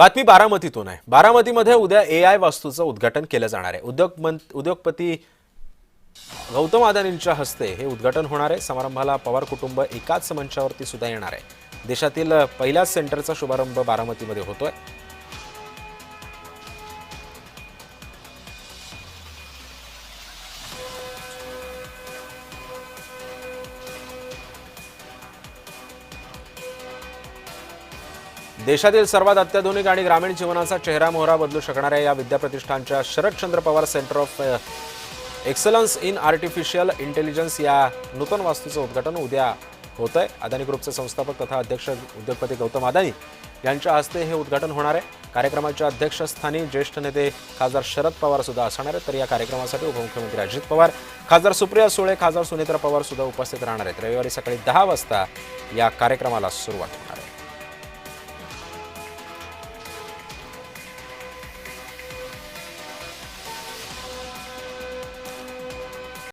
बातमी बारामतीतून आहे। बारामतीमध्ये उद्या एआय वास्तूचं उद्घाटन केलं जाणार आहे। उद्योगपती गौतम अदानींच्या हस्ते हे उद्घाटन होणार आहे। समारंभाला पवार कुटुंब एकाच मंचावरती सुद्धा येणार आहे। देशातील पहिल्याच सेंटरचा शुभारंभ बारामतीमध्ये होतोय। देशातील सर्वात अत्याधुनिक आणि ग्रामीण जीवनाचा चेहरा-मोहरा बदलू शकणाऱ्या या विद्याप्रतिष्ठानच्या Sharadchandra Pawar centre of excellence in artificial intelligence या नूतन वास्तूचं उद्घाटन उद्या होत आहे। अदानी ग्रुपचे संस्थापक तथा अध्यक्ष उद्योगपती गौतम अदानी यांच्या हस्ते हे उद्घाटन होणार आहे। कार्यक्रमाच्या अध्यक्षस्थानी ज्येष्ठ नेते खासदार शरद पवार सुद्धा असणार आहेत। तर या कार्यक्रमासाठी उपमुख्यमंत्री अजित पवार, खासदार सुप्रिया सुळे, खासदार सुनेत्रा पवार सुद्धा उपस्थित राहणार आहेत। रविवारी सकाळी 10 वाजता या कार्यक्रमाला सुरुवात होणार आहे।